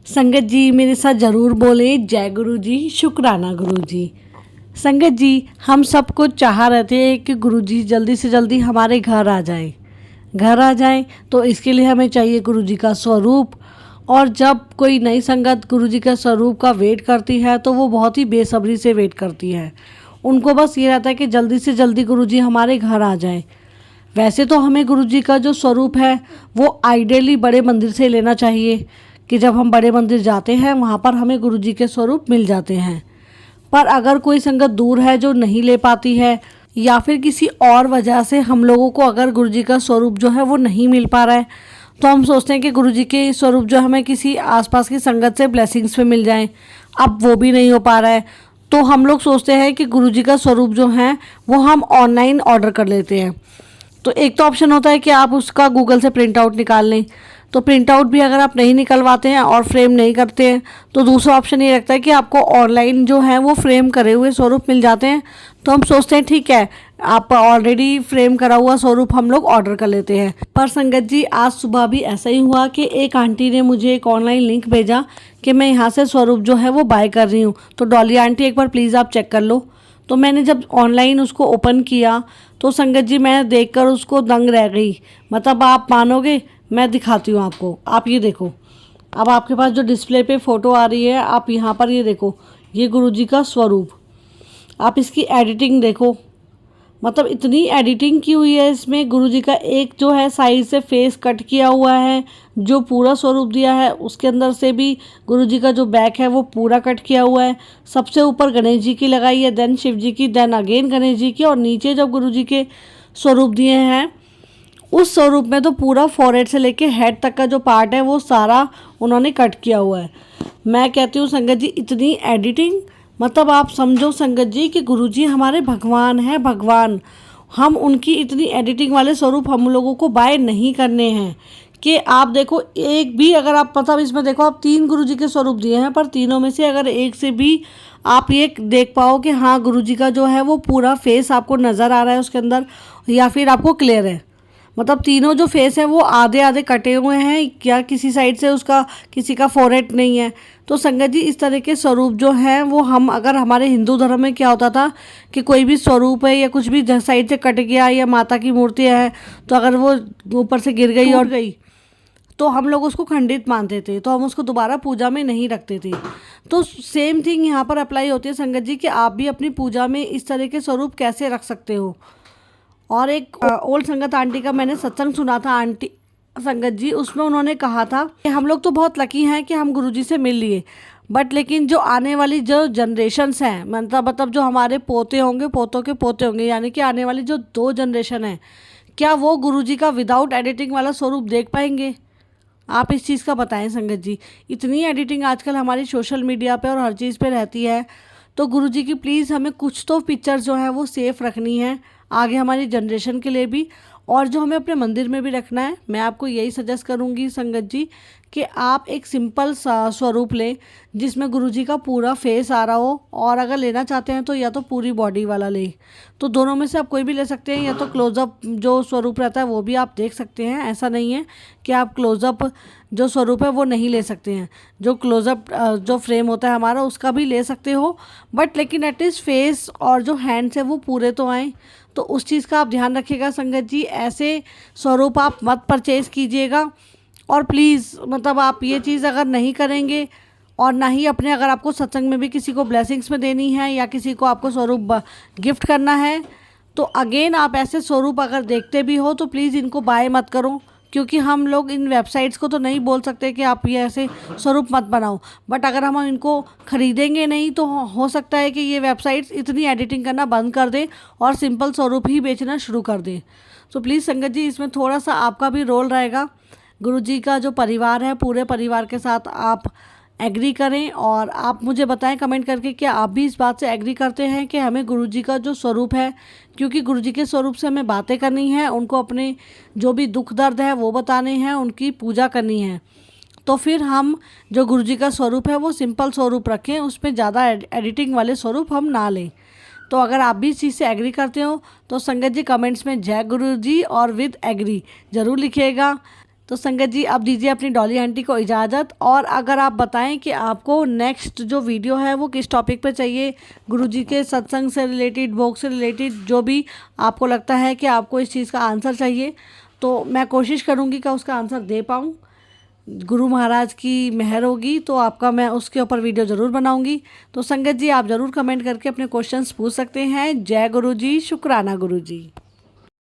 संगत जी मेरे साथ ज़रूर बोले जय गुरु जी, शुक्राना गुरु जी। संगत जी, हम सबको चाह रहे थे कि गुरु जी जल्दी से जल्दी हमारे घर आ जाएं। घर आ जाएं तो इसके लिए हमें चाहिए गुरु जी का स्वरूप। और जब कोई नई संगत गुरु जी का स्वरूप का वेट करती है तो वो बहुत ही बेसब्री से वेट करती है। उनको बस ये रहता है कि जल्दी से जल्दी गुरु जी हमारे घर आ जाएं। वैसे तो हमें गुरु जी का जो स्वरूप है वो आइडियली बड़े मंदिर से लेना चाहिए कि जब हम बड़े मंदिर जाते हैं वहाँ पर हमें गुरु जी के स्वरूप मिल जाते हैं। पर अगर कोई संगत दूर है जो नहीं ले पाती है या फिर किसी और वजह से हम लोगों को अगर गुरु जी का स्वरूप जो है वो नहीं मिल पा रहा है तो हम सोचते हैं कि गुरु जी के स्वरूप जो हमें किसी आसपास की संगत से ब्लेसिंग्स पे मिल जाएं। अब वो भी नहीं हो पा रहा है तो हम लोग सोचते हैं कि गुरु जी का स्वरूप जो है वो हम ऑनलाइन ऑर्डर कर लेते हैं। तो एक तो ऑप्शन होता है कि आप उसका गूगल से प्रिंट आउट निकाल लें। तो प्रिंट आउट भी अगर आप नहीं निकलवाते हैं और फ्रेम नहीं करते हैं तो दूसरा ऑप्शन ये रखता है कि आपको ऑनलाइन जो है वो फ्रेम करे हुए स्वरूप मिल जाते हैं। तो हम सोचते हैं ठीक है, आप ऑलरेडी फ्रेम करा हुआ स्वरूप हम लोग ऑर्डर कर लेते हैं। पर संगत जी, आज सुबह भी ऐसा ही हुआ कि एक आंटी ने मुझे एक ऑनलाइन लिंक भेजा कि मैं यहाँ से स्वरूप जो है वो बाय कर रही हूँ, तो डॉली आंटी एक बार प्लीज़ आप चेक कर लो। तो मैंने जब ऑनलाइन उसको ओपन किया तो संगत जी मैं देखकर उसको दंग रह गई। मतलब आप मानोगे, मैं दिखाती हूँ आपको। आप ये देखो, अब आपके पास जो डिस्प्ले पे फ़ोटो आ रही है, आप यहाँ पर ये देखो, ये गुरुजी का स्वरूप। आप इसकी एडिटिंग देखो, मतलब इतनी एडिटिंग की हुई है इसमें। गुरुजी का एक जो है साइड से फेस कट किया हुआ है, जो पूरा स्वरूप दिया है उसके अंदर से भी गुरुजी का जो बैक है वो पूरा कट किया हुआ है। सबसे ऊपर गणेश जी की लगाई है, देन शिव जी की, देन अगेन गणेश जी की, और नीचे जब गुरुजी के स्वरूप दिए हैं उस स्वरूप में तो पूरा फॉरहेड से लेके हेड तक का जो पार्ट है वो सारा उन्होंने कट किया हुआ है। मैं कहती हूँ संगत जी, इतनी एडिटिंग, मतलब आप समझो संगत जी कि गुरुजी हमारे भगवान हैं, भगवान। हम उनकी इतनी एडिटिंग वाले स्वरूप हम लोगों को बाय नहीं करने हैं। कि आप देखो, एक भी अगर आप मतलब इसमें देखो, आप 3 गुरुजी के स्वरूप दिए हैं पर तीनों में से अगर एक से भी आप ये देख पाओ कि हाँ गुरुजी का जो है वो पूरा फेस आपको नज़र आ रहा है उसके अंदर, या फिर आपको क्लियर है, मतलब तीनों जो फेस हैं वो आधे आधे कटे हुए हैं या किसी साइड से उसका किसी का फोरहेड नहीं है। तो संगत जी, इस तरह के स्वरूप जो हैं वो हम अगर हमारे हिंदू धर्म में क्या होता था कि कोई भी स्वरूप है या कुछ भी साइड से कट गया या माता की मूर्ति है तो अगर वो ऊपर से गिर गई और गई तो हम लोग उसको खंडित मानते थे, तो हम उसको दोबारा पूजा में नहीं रखते थे। तो सेम थिंग यहाँ पर अप्लाई होती है संगत जी कि आप भी अपनी पूजा में इस तरह के स्वरूप कैसे रख सकते हो। और एक ओल्ड संगत आंटी का मैंने सत्संग सुना था, आंटी संगत जी, उसमें उन्होंने कहा था कि हम लोग तो बहुत लकी हैं कि हम गुरुजी से मिल लिए, बट लेकिन जो आने वाली जो जनरेशन्स हैं, मतलब जो हमारे पोते होंगे, पोतों के पोते होंगे, यानी कि आने वाली जो 2 जनरेशन हैं, क्या वो गुरुजी का विदाउट एडिटिंग वाला स्वरूप देख पाएंगे? आप इस चीज़ का बताएं संगत जी। इतनी एडिटिंग आजकल हमारी सोशल मीडिया पे और हर चीज़ पे रहती है, तो गुरुजी की प्लीज़ हमें कुछ तो पिक्चर जो है वो सेफ़ रखनी है आगे हमारी जनरेशन के लिए भी, और जो हमें अपने मंदिर में भी रखना है। मैं आपको यही सजेस्ट करूंगी संगत जी कि आप एक सिंपल सा स्वरूप लें जिसमें गुरुजी का पूरा फेस आ रहा हो, और अगर लेना चाहते हैं तो या तो पूरी बॉडी वाला लें। तो दोनों में से आप कोई भी ले सकते हैं, या तो क्लोज़अप जो स्वरूप रहता है वो भी आप देख सकते हैं। ऐसा नहीं है कि आप क्लोज़अप जो स्वरूप है वो नहीं ले सकते हैं, जो क्लोज़अप जो फ्रेम होता है हमारा उसका भी ले सकते हो, बट लेकिन एटलीस्ट फेस और जो हैंड्स है वो पूरे तो आएँ। तो उस चीज़ का आप ध्यान रखिएगा संगत जी। ऐसे स्वरूप आप मत परचेज़ कीजिएगा, और प्लीज़ मतलब आप ये चीज़ अगर नहीं करेंगे और ना ही अपने, अगर आपको सत्संग में भी किसी को ब्लेसिंग्स में देनी है या किसी को आपको स्वरूप गिफ्ट करना है, तो अगेन आप ऐसे स्वरूप अगर देखते भी हो तो प्लीज़ इनको बाय मत करो, क्योंकि हम लोग इन वेबसाइट्स को तो नहीं बोल सकते कि आप ये ऐसे स्वरूप मत बनाओ, बट अगर हम इनको ख़रीदेंगे नहीं तो हो सकता है कि ये वेबसाइट्स इतनी एडिटिंग करना बंद कर दें और सिंपल स्वरूप ही बेचना शुरू कर दें। तो प्लीज़ संगत जी, इसमें थोड़ा सा आपका भी रोल रहेगा। गुरुजी का जो परिवार है, पूरे परिवार के साथ आप एग्री करें, और आप मुझे बताएं कमेंट करके कि आप भी इस बात से एग्री करते हैं कि हमें गुरुजी का जो स्वरूप है, क्योंकि गुरुजी के स्वरूप से हमें बातें करनी है, उनको अपने जो भी दुख दर्द है वो बताने हैं, उनकी पूजा करनी है। तो फिर हम जो गुरुजी का स्वरूप है वो सिंपल स्वरूप रखें, उसमें ज़्यादा एडिटिंग वाले स्वरूप हम ना लें। तो अगर आप भी इस चीज़ से एग्री करते हो तो संगत जी कमेंट्स में जय गुरु जी और विद एग्री ज़रूर लिखिएगा। तो संगत जी अब दीजिए अपनी डॉली आंटी को इजाज़त, और अगर आप बताएं कि आपको नेक्स्ट जो वीडियो है वो किस टॉपिक पे चाहिए, गुरुजी के सत्संग से रिलेटेड, भोग से रिलेटेड, जो भी आपको लगता है कि आपको इस चीज़ का आंसर चाहिए, तो मैं कोशिश करूँगी कि उसका आंसर दे पाऊँ। गुरु महाराज की मेहर होगी तो आपका मैं उसके ऊपर वीडियो ज़रूर बनाऊंगी। तो संगत जी आप ज़रूर कमेंट करके अपने क्वेश्चंस पूछ सकते हैं। जय गुरु जी, शुक्राना गुरु जी।